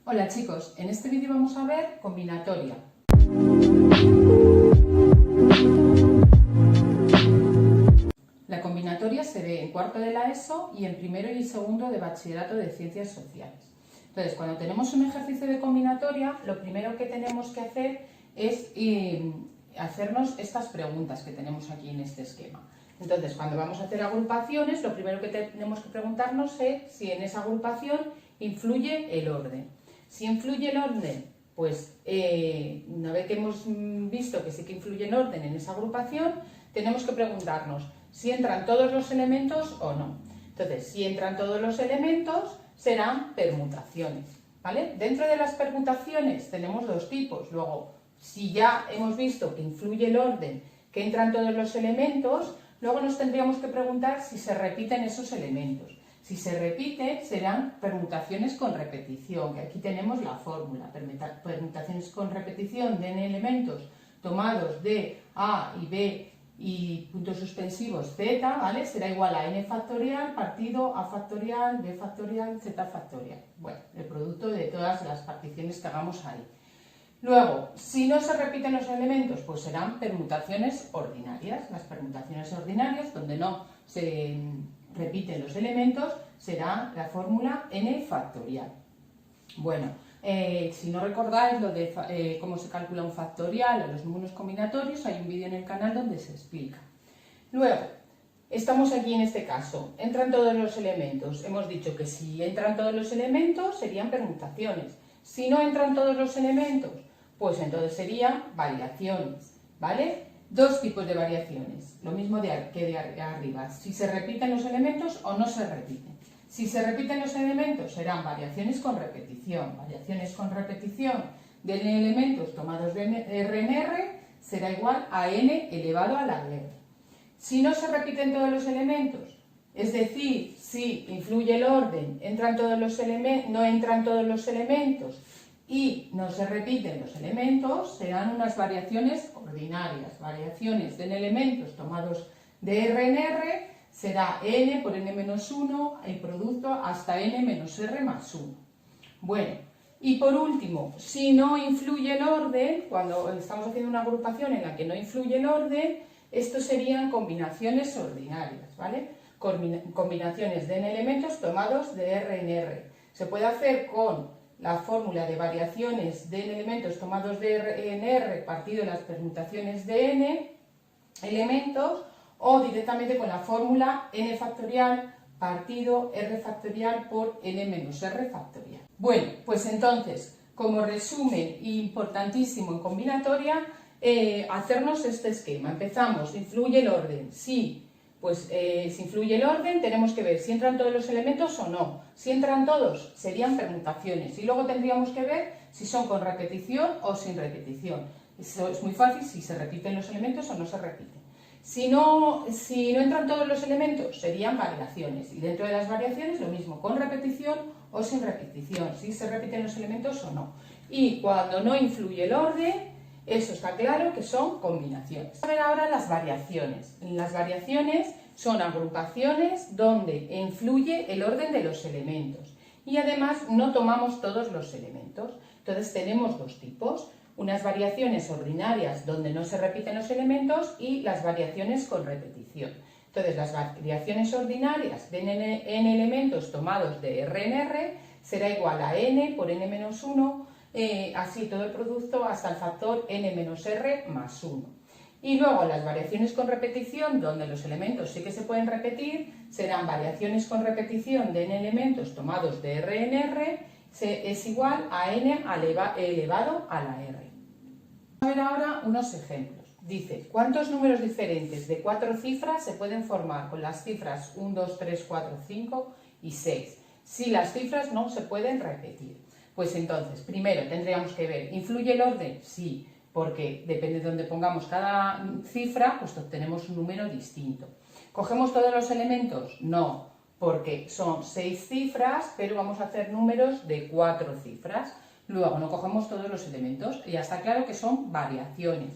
Hola chicos, en este vídeo vamos a ver combinatoria. La combinatoria se ve en cuarto de la ESO y en primero y segundo de bachillerato de ciencias sociales. Entonces, cuando tenemos un ejercicio de combinatoria, lo primero que tenemos que hacer es hacernos estas preguntas que tenemos aquí en este esquema. Entonces, cuando vamos a hacer agrupaciones, lo primero que tenemos que preguntarnos es si en esa agrupación influye el orden. Si influye el orden, pues una vez que hemos visto que sí que influye el orden en esa agrupación, tenemos que preguntarnos si entran todos los elementos o no. Entonces, si entran todos los elementos, serán permutaciones, ¿vale? Dentro de las permutaciones tenemos dos tipos. Luego, si ya hemos visto que influye el orden, que entran todos los elementos, luego nos tendríamos que preguntar si se repiten esos elementos. Si se repiten, serán permutaciones con repetición, que aquí tenemos la fórmula. Permutaciones con repetición de n elementos tomados de A y B y puntos suspensivos z, ¿vale? Será igual a n factorial partido a factorial, b factorial, z factorial. Bueno, el producto de todas las particiones que hagamos ahí. Luego, si no se repiten los elementos, pues serán permutaciones ordinarias. Las permutaciones ordinarias, donde no se repiten los elementos, será la fórmula n factorial. Bueno, si no recordáis lo de cómo se calcula un factorial o los números combinatorios, hay un vídeo en el canal donde se explica. Luego, estamos aquí en este caso, entran todos los elementos. Hemos dicho que si entran todos los elementos serían permutaciones. Si no entran todos los elementos, pues entonces serían variaciones, ¿vale? Dos tipos de variaciones, lo mismo que de arriba, si se repiten los elementos o no se repiten. Si se repiten los elementos serán variaciones con repetición de n elementos tomados de R en R será igual a n elevado a la R. Si no se repiten todos los elementos, es decir, si influye el orden, no entran todos los elementos y no se repiten los elementos, serán unas variaciones ordinarias, variaciones de n elementos tomados de R en R, será n por n menos 1, el producto hasta n menos r más 1. Bueno, y por último, si no influye el orden, cuando estamos haciendo una agrupación en la que no influye el orden, estos serían combinaciones ordinarias, ¿vale? Combinaciones de n elementos tomados de R en R. Se puede hacer con la fórmula de variaciones de n elementos tomados de R en R partido de las permutaciones de n elementos o directamente con la fórmula n factorial partido r factorial por n menos r factorial. Bueno, pues entonces, como resumen importantísimo en combinatoria, hacernos este esquema. Empezamos, influye el orden, sí. Pues si influye el orden, tenemos que ver si entran todos los elementos o no. Si entran todos, serían permutaciones. Y luego tendríamos que ver si son con repetición o sin repetición. Eso es muy fácil, si se repiten los elementos o no se repiten. Si no entran todos los elementos, serían variaciones. Y dentro de las variaciones, lo mismo, con repetición o sin repetición. Si se repiten los elementos o no. Y cuando no influye el orden, eso está claro que son combinaciones. Vamos a ver ahora las variaciones. Las variaciones son agrupaciones donde influye el orden de los elementos y además no tomamos todos los elementos. Entonces tenemos dos tipos, unas variaciones ordinarias donde no se repiten los elementos y las variaciones con repetición. Entonces las variaciones ordinarias de n elementos tomados de R en R será igual a n por n menos 1, así todo el producto hasta el factor n menos r más 1. Y luego las variaciones con repetición, donde los elementos sí que se pueden repetir, serán variaciones con repetición de n elementos tomados de R en R, es igual a n elevado a la r. Vamos a ver ahora unos ejemplos. Dice, ¿cuántos números diferentes de 4 cifras se pueden formar con las cifras 1, 2, 3, 4, 5 y 6? Si las cifras no se pueden repetir. Pues entonces, primero tendríamos que ver, ¿influye el orden? Sí, porque depende de donde pongamos cada cifra, pues obtenemos un número distinto. ¿Cogemos todos los elementos? No, porque son 6 cifras, pero vamos a hacer números de 4 cifras. Luego, no cogemos todos los elementos, ya está claro que son variaciones.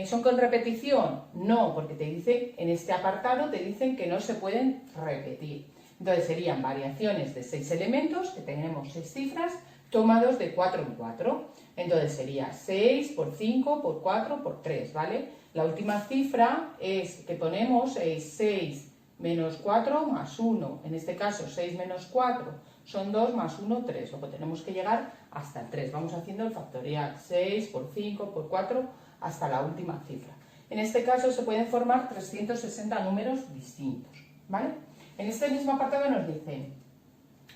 ¿Son con repetición? No, porque te dicen, en este apartado te dicen que no se pueden repetir. Entonces serían variaciones de 6 elementos, que tenemos 6 cifras, tomados de 4 en 4. Entonces sería 6 por 5 por 4 por 3, ¿vale? La última cifra es que ponemos 6 menos 4 más 1. En este caso 6 menos 4 son 2 más 1, 3. Luego tenemos que llegar hasta el 3. Vamos haciendo el factorial. 6 por 5 por 4 hasta la última cifra. En este caso se pueden formar 360 números distintos, ¿vale? En este mismo apartado nos dicen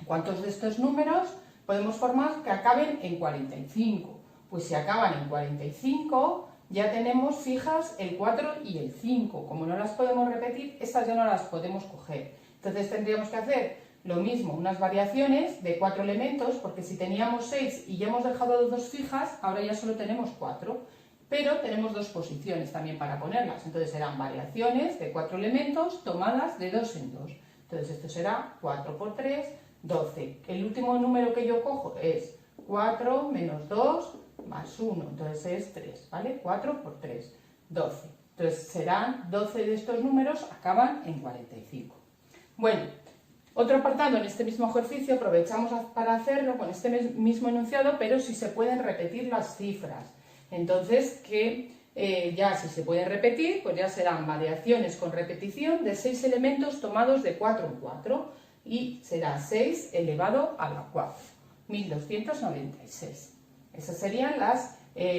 cuántos de estos números podemos formar que acaben en 45. Pues si acaban en 45, ya tenemos fijas el 4 y el 5. Como no las podemos repetir, estas ya no las podemos coger. Entonces tendríamos que hacer lo mismo, unas variaciones de 4 elementos, porque si teníamos 6 y ya hemos dejado 2 fijas, ahora ya solo tenemos 4. Pero tenemos 2 posiciones también para ponerlas. Entonces serán variaciones de 4 elementos tomadas de 2 en 2. Entonces esto será 4 por 3, 12. El último número que yo cojo es 4 menos 2 más 1. Entonces es 3, ¿vale? 4 por 3, 12. Entonces serán 12 de estos números, acaban en 45. Bueno, otro apartado en este mismo ejercicio aprovechamos para hacerlo con este mismo enunciado, pero si se pueden repetir las cifras. Entonces, ya si se pueden repetir, pues ya serán variaciones con repetición de 6 elementos tomados de 4 en 4 y será 6 elevado a la 4, 1296. Esos serían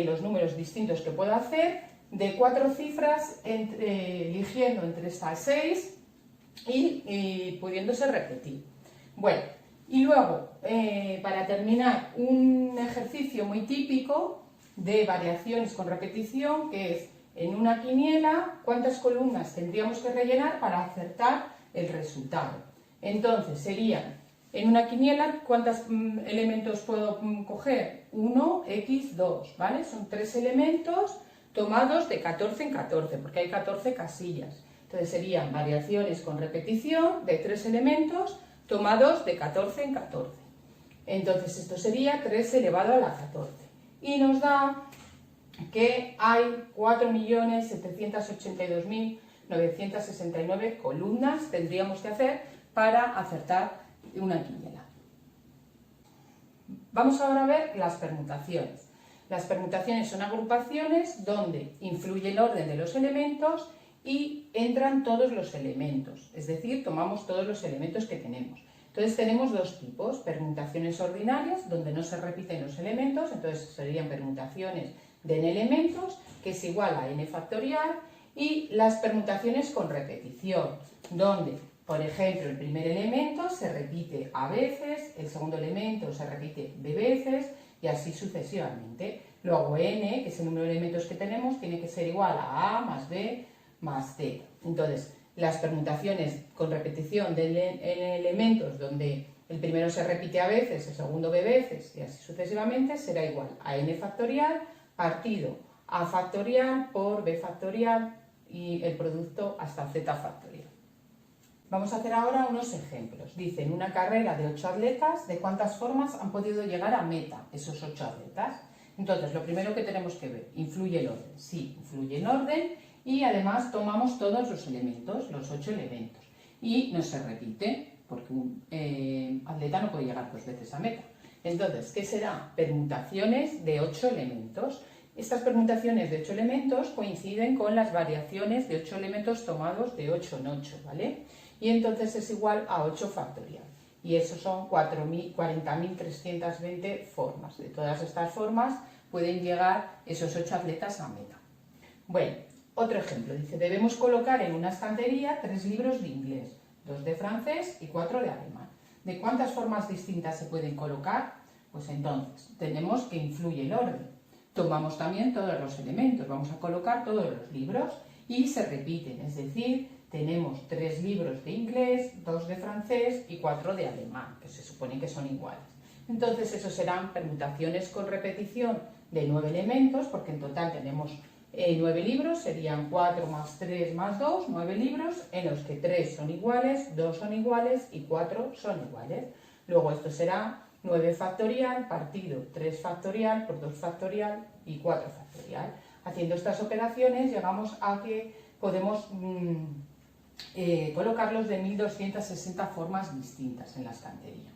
los números distintos que puedo hacer de 4 cifras eligiendo entre estas 6 y pudiéndose repetir. Bueno, y luego, para terminar, un ejercicio muy típico de variaciones con repetición, que es en una quiniela cuántas columnas tendríamos que rellenar para acertar el resultado. Entonces serían, en una quiniela, ¿cuántos elementos puedo coger? 1, x, 2, ¿vale? Son 3 elementos tomados de 14 en 14, porque hay 14 casillas. Entonces serían variaciones con repetición de 3 elementos tomados de 14 en 14. Entonces esto sería 3 elevado a la 14. Y nos da que hay 4.782.969 columnas tendríamos que hacer para acertar una quiniela. Vamos ahora a ver las permutaciones. Las permutaciones son agrupaciones donde influye el orden de los elementos y entran todos los elementos, es decir, tomamos todos los elementos que tenemos. Entonces tenemos 2 tipos, permutaciones ordinarias, donde no se repiten los elementos, entonces serían permutaciones de n elementos, que es igual a n factorial, y las permutaciones con repetición, donde, por ejemplo, el primer elemento se repite a veces, el segundo elemento se repite b veces, y así sucesivamente. Luego n, que es el número de elementos que tenemos, tiene que ser igual a más b más z. Entonces, las permutaciones con repetición de elementos donde el primero se repite a veces, el segundo b veces y así sucesivamente será igual a n factorial partido a factorial por b factorial y el producto hasta z factorial. Vamos a hacer ahora unos ejemplos. Dicen una carrera de 8 atletas, ¿de cuántas formas han podido llegar a meta esos 8 atletas? Entonces, lo primero que tenemos que ver, ¿influye el orden? Sí, influye el orden. Y además tomamos todos los elementos, los 8 elementos. Y no se repite, porque un atleta no puede llegar 2 veces a meta. Entonces, ¿qué será? Permutaciones de 8 elementos. Estas permutaciones de 8 elementos coinciden con las variaciones de 8 elementos tomados de 8 en 8, ¿vale? Y entonces es igual a 8 factorial. Y eso son 40.320 formas. De todas estas formas pueden llegar esos 8 atletas a meta. Bueno, otro ejemplo, dice, debemos colocar en una estantería 3 libros de inglés, 2 de francés y 4 de alemán. ¿De cuántas formas distintas se pueden colocar? Pues entonces, tenemos que influye el orden. Tomamos también todos los elementos, vamos a colocar todos los libros y se repiten, es decir, tenemos 3 libros de inglés, 2 de francés y 4 de alemán, que se supone que son iguales. Entonces, eso serán permutaciones con repetición de 9 elementos, porque en total tenemos 9 libros, serían 4 más 3 más 2, 9 libros, en los que 3 son iguales, 2 son iguales y 4 son iguales. Luego esto será 9 factorial partido 3 factorial por 2 factorial y 4 factorial. Haciendo estas operaciones llegamos a que podemos colocarlos de 1260 formas distintas en la estantería.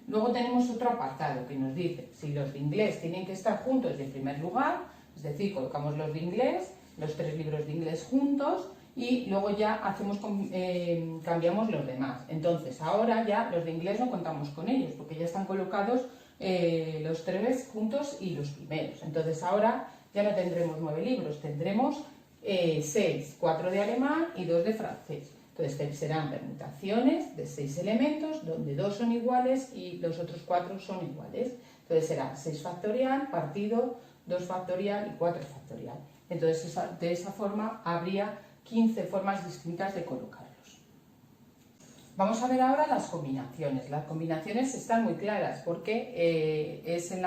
Luego tenemos otro apartado que nos dice si los de inglés tienen que estar juntos y en primer lugar, es decir, colocamos los de inglés, los 3 libros de inglés juntos y luego ya cambiamos los demás. Entonces ahora ya los de inglés no contamos con ellos porque ya están colocados los 3 juntos y los primeros. Entonces ahora ya no tendremos 9 libros, tendremos 6, 4 de alemán y 2 de francés. Entonces serán permutaciones de 6 elementos, donde 2 son iguales y los otros 4 son iguales. Entonces será 6 factorial, partido, 2 factorial y 4 factorial. Entonces de esa forma habría 15 formas distintas de colocarlos. Vamos a ver ahora las combinaciones. Las combinaciones están muy claras porque son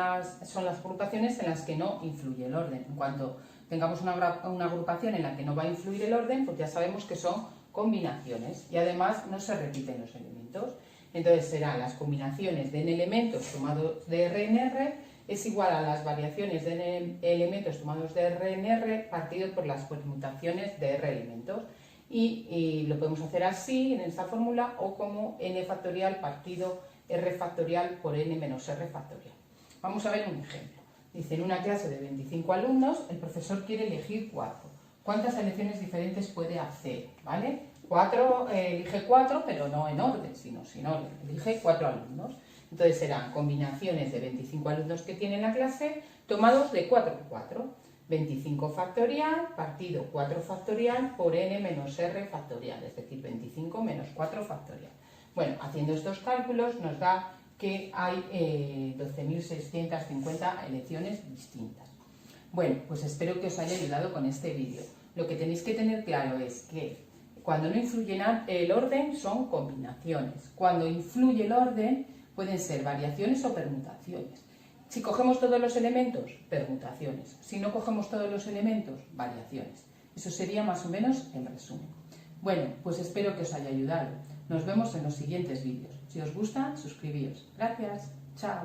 las agrupaciones en las que no influye el orden. En cuanto tengamos una agrupación en la que no va a influir el orden, pues ya sabemos que son combinaciones y además no se repiten los elementos. Entonces serán las combinaciones de n elementos tomados de R en R es igual a las variaciones de n elementos tomados de R en R partido por las permutaciones de R elementos. Y lo podemos hacer así en esta fórmula o como n factorial partido R factorial por n menos R factorial. Vamos a ver un ejemplo. Dice, en una clase de 25 alumnos, el profesor quiere elegir 4. ¿Cuántas elecciones diferentes puede hacer? ¿Vale? Elige 4, pero no en orden, sino sin orden. Elige 4 alumnos. Entonces serán combinaciones de 25 alumnos que tiene la clase tomados de 4 en 4. 25 factorial partido 4 factorial por n menos r factorial, es decir, 25 menos 4 factorial. Bueno, haciendo estos cálculos nos da que hay 12.650 elecciones distintas. Bueno, pues espero que os haya ayudado con este vídeo. Lo que tenéis que tener claro es que cuando no influye el orden son combinaciones. Cuando influye el orden pueden ser variaciones o permutaciones. Si cogemos todos los elementos, permutaciones. Si no cogemos todos los elementos, variaciones. Eso sería más o menos el resumen. Bueno, pues espero que os haya ayudado. Nos vemos en los siguientes vídeos. Si os gusta, suscribíos. Gracias. Chao.